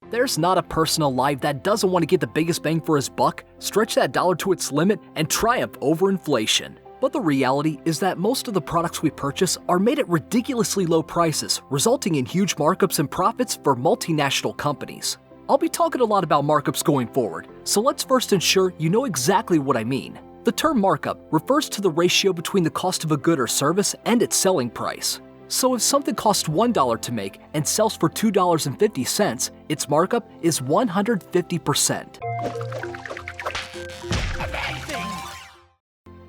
There's not a person alive that doesn't want to get the biggest bang for his buck, stretch that dollar to its limit, and triumph over inflation. But the reality is that most of the products we purchase are made at ridiculously low prices, resulting in huge markups and profits for multinational companies. I'll be talking a lot about markups going forward, so let's first ensure you know exactly what I mean. The term markup refers to the ratio between the cost of a good or service and its selling price. So if something costs $1 to make and sells for $2.50, its markup is 150%.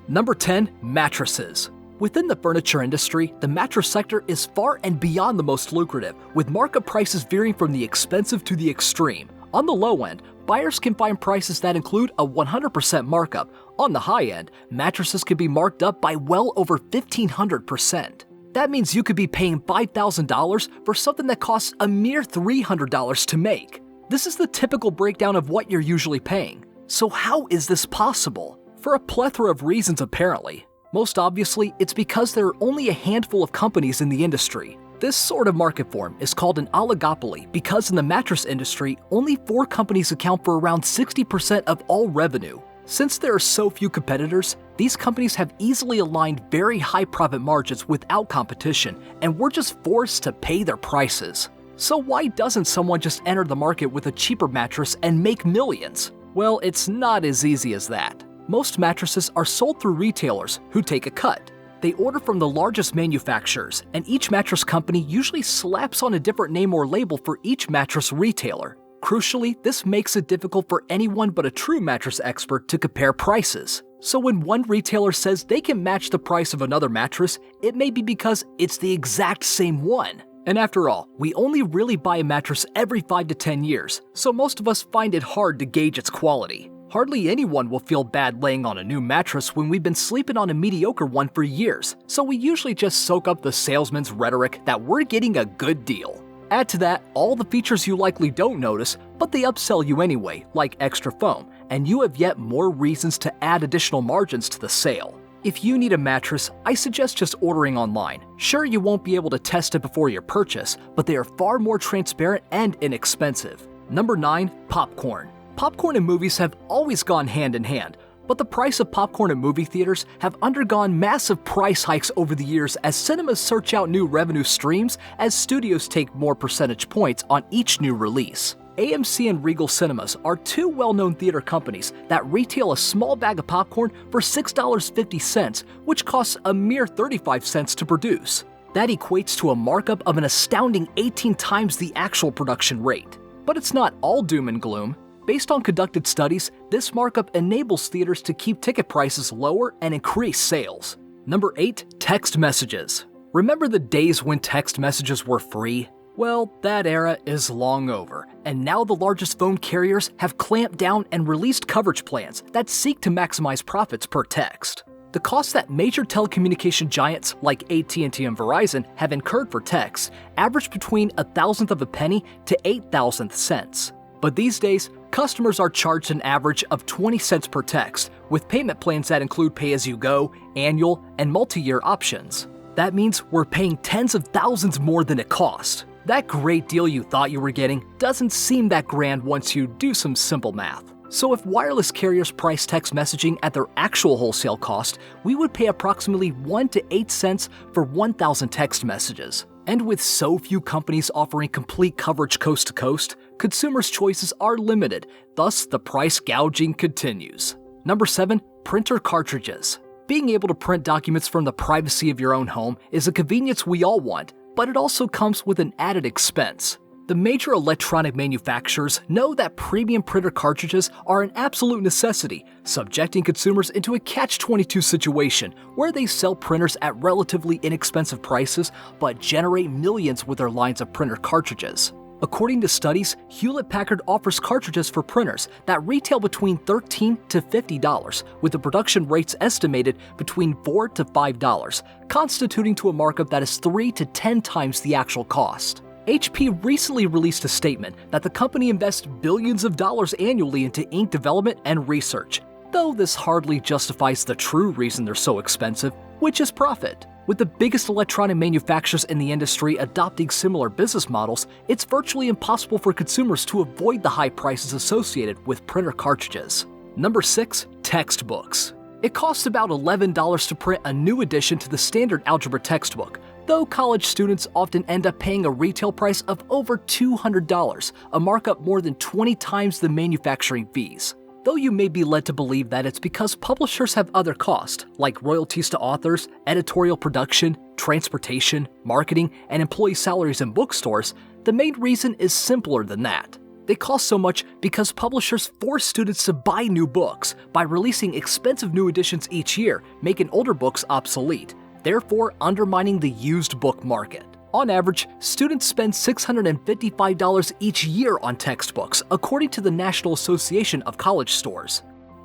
Number 10. Mattresses. Within the furniture industry, the mattress sector is far and beyond the most lucrative, with markup prices varying from the expensive to the extreme. On the low end, buyers can find prices that include a 100% markup. On the high end, mattresses can be marked up by well over 1,500%. That means you could be paying $5,000 for something that costs a mere $300 to make. This is the typical breakdown of what you're usually paying. So how is this possible? For a plethora of reasons apparently. Most obviously, it's because there are only a handful of companies in the industry. This sort of market form is called an oligopoly because in the mattress industry, only 4 companies account for around 60% of all revenue. Since there are so few competitors, these companies have easily aligned very high profit margins without competition, and we're just forced to pay their prices. So why doesn't someone just enter the market with a cheaper mattress and make millions? Well, it's not as easy as that. Most mattresses are sold through retailers who take a cut. They order from the largest manufacturers, and each mattress company usually slaps on a different name or label for each mattress retailer. Crucially, this makes it difficult for anyone but a true mattress expert to compare prices. So when one retailer says they can match the price of another mattress, it may be because it's the exact same one. And after all, we only really buy a mattress every 5 to 10 years, so most of us find it hard to gauge its quality. Hardly anyone will feel bad laying on a new mattress when we've been sleeping on a mediocre one for years, so we usually just soak up the salesman's rhetoric that we're getting a good deal. Add to that all the features you likely don't notice, but they upsell you anyway, like extra foam, and you have yet more reasons to add additional margins to the sale. If you need a mattress, I suggest just ordering online. Sure, you won't be able to test it before your purchase, but they are far more transparent and inexpensive. Number 9. Popcorn. Popcorn and movies have always gone hand in hand, but the price of popcorn at movie theaters have undergone massive price hikes over the years as cinemas search out new revenue streams as studios take more percentage points on each new release. AMC and Regal Cinemas are 2 well-known theater companies that retail a small bag of popcorn for $6.50, which costs a mere 35 cents to produce. That equates to a markup of an astounding 18 times the actual production rate. But it's not all doom and gloom. Based on conducted studies, this markup enables theaters to keep ticket prices lower and increase sales. Number 8. Text messages. Remember the days when text messages were free? Well, that era is long over, and now the largest phone carriers have clamped down and released coverage plans that seek to maximize profits per text. The costs that major telecommunication giants like AT&T and Verizon have incurred for text average between 1/1000th of a penny to 8,000th cents. But these days, customers are charged an average of 20 cents per text, with payment plans that include pay-as-you-go, annual, and multi-year options. That means we're paying tens of thousands more than it costs. That great deal you thought you were getting doesn't seem that grand once you do some simple math. So if wireless carriers price text messaging at their actual wholesale cost, we would pay approximately 1 to 8 cents for 1,000 text messages. And with so few companies offering complete coverage coast to coast, consumers' choices are limited, thus the price gouging continues. Number 7. Printer cartridges. Being able to print documents from the privacy of your own home is a convenience we all want, but it also comes with an added expense. The major electronic manufacturers know that premium printer cartridges are an absolute necessity, subjecting consumers into a catch-22 situation where they sell printers at relatively inexpensive prices but generate millions with their lines of printer cartridges. According to studies, Hewlett-Packard offers cartridges for printers that retail between $13 to $50, with the production rates estimated between $4 to $5, constituting to a markup that is 3 to 10 times the actual cost. HP recently released a statement that the company invests billions of dollars annually into ink development and research, though this hardly justifies the true reason they're so expensive, which is profit. With the biggest electronic manufacturers in the industry adopting similar business models, it's virtually impossible for consumers to avoid the high prices associated with printer cartridges. Number 6. Textbooks. It costs about $11 to print a new edition to the standard algebra textbook, though college students often end up paying a retail price of over $200, a markup more than 20 times the manufacturing fees. Though you may be led to believe that it's because publishers have other costs, like royalties to authors, editorial production, transportation, marketing, and employee salaries in bookstores, the main reason is simpler than that. They cost so much because publishers force students to buy new books by releasing expensive new editions each year, making older books obsolete, therefore undermining the used book market. On average, students spend $655 each year on textbooks, according to the National Association of College Stores.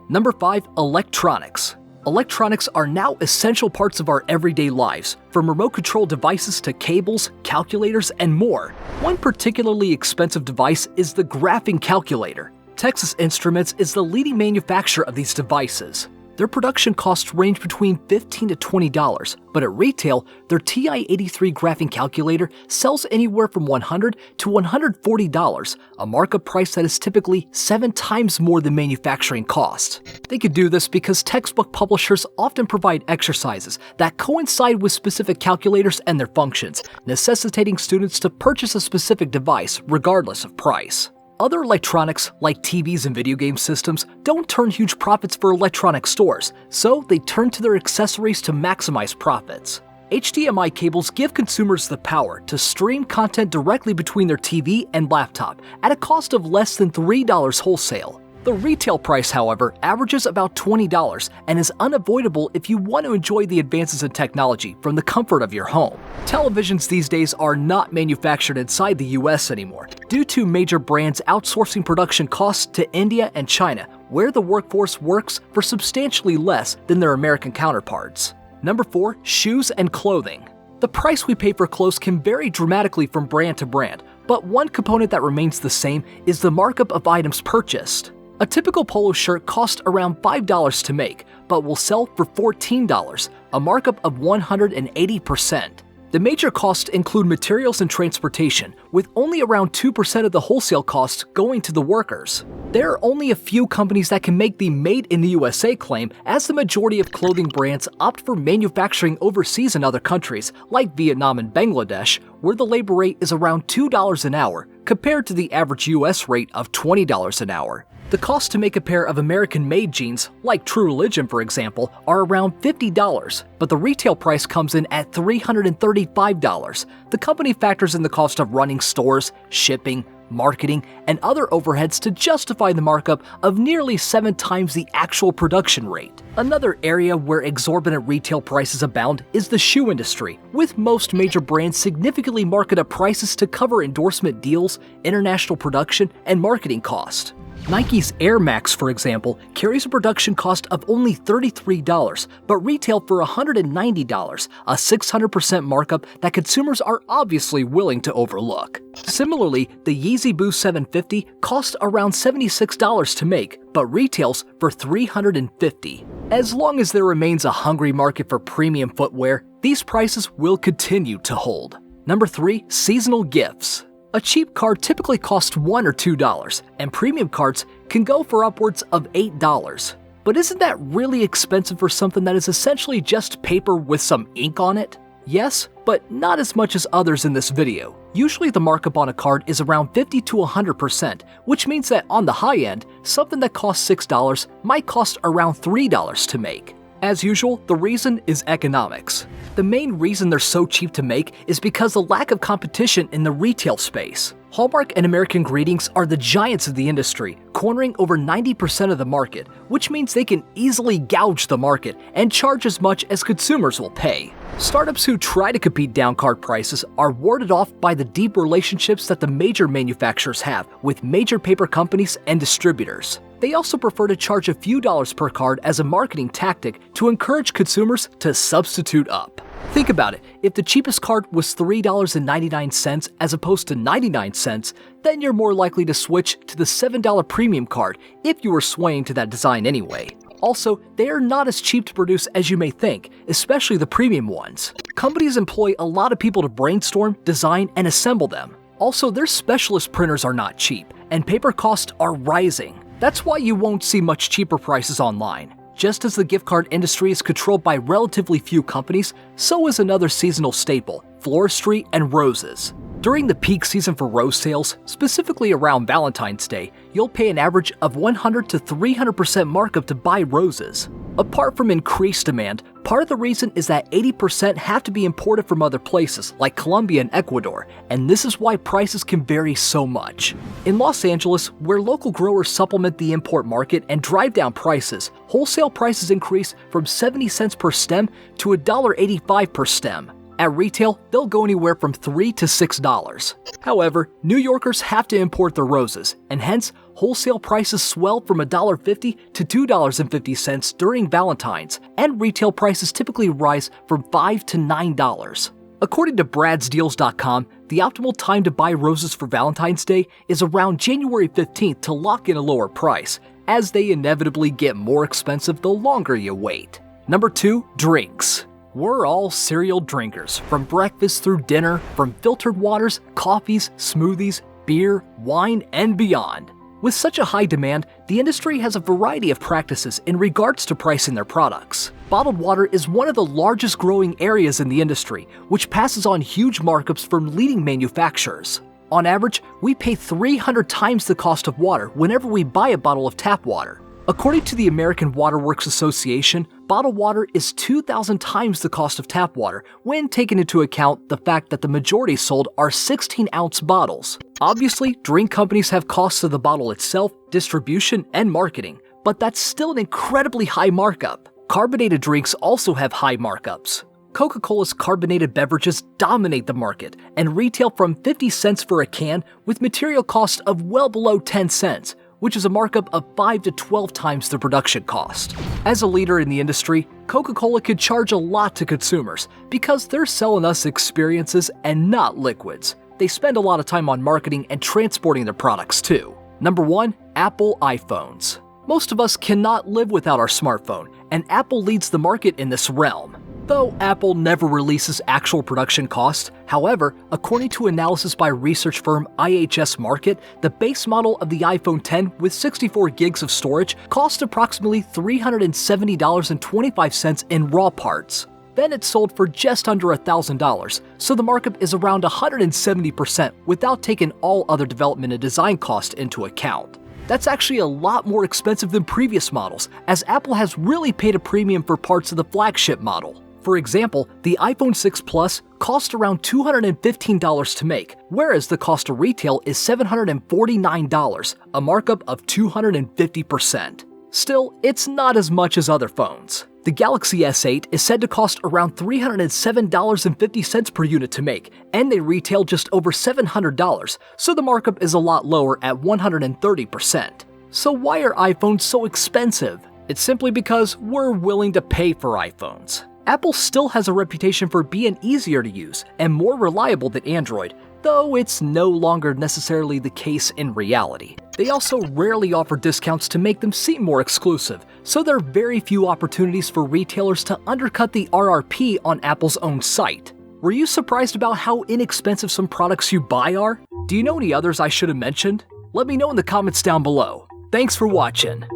Number 5. Electronics. Electronics are now essential parts of our everyday lives, from remote control devices to cables, calculators, and more. One particularly expensive device is the graphing calculator. Texas Instruments is the leading manufacturer of these devices. Their production costs range between $15 to $20, but at retail, their TI-83 graphing calculator sells anywhere from $100 to $140, a markup price that is typically 7 times more than manufacturing cost. They could do this because textbook publishers often provide exercises that coincide with specific calculators and their functions, necessitating students to purchase a specific device regardless of price. Other electronics, like TVs and video game systems, don't turn huge profits for electronic stores, so they turn to their accessories to maximize profits. HDMI cables give consumers the power to stream content directly between their TV and laptop at a cost of less than $3 wholesale. The retail price, however, averages about $20 and is unavoidable if you want to enjoy the advances in technology from the comfort of your home. Televisions these days are not manufactured inside the US anymore, due to major brands outsourcing production costs to India and China, where the workforce works for substantially less than their American counterparts. Number 4. Shoes and clothing. The price we pay for clothes can vary dramatically from brand to brand, but one component that remains the same is the markup of items purchased. A typical polo shirt costs around $5 to make, but will sell for $14, a markup of 180%. The major costs include materials and transportation, with only around 2% of the wholesale costs going to the workers. There are only a few companies that can make the Made in the USA claim, as the majority of clothing brands opt for manufacturing overseas in other countries, like Vietnam and Bangladesh, where the labor rate is around $2 an hour, compared to the average US rate of $20 an hour. The cost to make a pair of American-made jeans, like True Religion for example, are around $50, but the retail price comes in at $335. The company factors in the cost of running stores, shipping, marketing, and other overheads to justify the markup of nearly 7 times the actual production rate. Another area where exorbitant retail prices abound is the shoe industry, with most major brands significantly market up prices to cover endorsement deals, international production, and marketing cost. Nike's Air Max, for example, carries a production cost of only $33, but retail for $190, a 600% markup that consumers are obviously willing to overlook. Similarly, the Yeezy Boost 750 costs around $76 to make, but retails for $350. As long as there remains a hungry market for premium footwear, these prices will continue to hold. Number 3. Seasonal gifts. A cheap card typically costs $1 or $2, and premium cards can go for upwards of $8. But isn't that really expensive for something that is essentially just paper with some ink on it? Yes, but not as much as others in this video. Usually the markup on a card is around 50 to 100%, which means that on the high end, something that costs $6 might cost around $3 to make. As usual, the reason is economics. The main reason they're so cheap to make is because the lack of competition in the retail space. Hallmark and American Greetings are the giants of the industry, cornering over 90% of the market, which means they can easily gouge the market and charge as much as consumers will pay. Startups who try to compete down card prices are warded off by the deep relationships that the major manufacturers have with major paper companies and distributors. They also prefer to charge a few dollars per card as a marketing tactic to encourage consumers to substitute up. Think about it, if the cheapest card was $3.99 as opposed to 99 cents, then you're more likely to switch to the $7 premium card if you were swaying to that design anyway. Also, they are not as cheap to produce as you may think, especially the premium ones. Companies employ a lot of people to brainstorm, design, and assemble them. Also, their specialist printers are not cheap, and paper costs are rising. That's why you won't see much cheaper prices online. Just as the gift card industry is controlled by relatively few companies, so is another seasonal staple, floristry and roses. During the peak season for rose sales, specifically around Valentine's Day, you'll pay an average of 100 to 300% markup to buy roses. Apart from increased demand, part of the reason is that 80% have to be imported from other places like Colombia and Ecuador, and this is why prices can vary so much. In Los Angeles, where local growers supplement the import market and drive down prices, wholesale prices increase from 70 cents per stem to $1.85 per stem. At retail, they'll go anywhere from $3 to $6. However, New Yorkers have to import their roses, and hence, wholesale prices swell from $1.50 to $2.50 during Valentine's, and retail prices typically rise from $5 to $9. According to bradsdeals.com, the optimal time to buy roses for Valentine's Day is around January 15th to lock in a lower price, as they inevitably get more expensive the longer you wait. Number 2. Drinks. We're all cereal drinkers, from breakfast through dinner, from filtered waters, coffees, smoothies, beer, wine, and beyond. With such a high demand, the industry has a variety of practices in regards to pricing their products. Bottled water is one of the largest growing areas in the industry, which passes on huge markups from leading manufacturers. On average, we pay 300 times the cost of water whenever we buy a bottle of tap water. According to the American Water Works Association, bottled water is 2,000 times the cost of tap water when taking into account the fact that the majority sold are 16-ounce bottles. Obviously, drink companies have costs of the bottle itself, distribution, and marketing, but that's still an incredibly high markup. Carbonated drinks also have high markups. Coca-Cola's carbonated beverages dominate the market and retail from 50 cents for a can with material cost of well below 10 cents, which is a markup of 5 to 12 times the production cost. As a leader in the industry, Coca-Cola could charge a lot to consumers because they're selling us experiences and not liquids. They spend a lot of time on marketing and transporting their products too. Number 1. Apple iPhones. Most of us cannot live without our smartphone, and Apple leads the market in this realm. Though Apple never releases actual production costs, however, according to analysis by research firm IHS Markit, the base model of the iPhone X with 64 gigs of storage cost approximately $370.25 in raw parts. Then it's sold for just under $1,000, so the markup is around 170% without taking all other development and design costs into account. That's actually a lot more expensive than previous models, as Apple has really paid a premium for parts of the flagship model. For example, the iPhone 6 Plus cost around $215 to make, whereas the cost of retail is $749, a markup of 250%. Still, it's not as much as other phones. The Galaxy S8 is said to cost around $307.50 per unit to make, and they retail just over $700, so the markup is a lot lower at 130%. So why are iPhones so expensive? It's simply because we're willing to pay for iPhones. Apple still has a reputation for being easier to use and more reliable than Android, though it's no longer necessarily the case in reality. They also rarely offer discounts to make them seem more exclusive, so there are very few opportunities for retailers to undercut the RRP on Apple's own site. Were you surprised about how inexpensive some products you buy are? Do you know any others I should have mentioned? Let me know in the comments down below. Thanks for watching.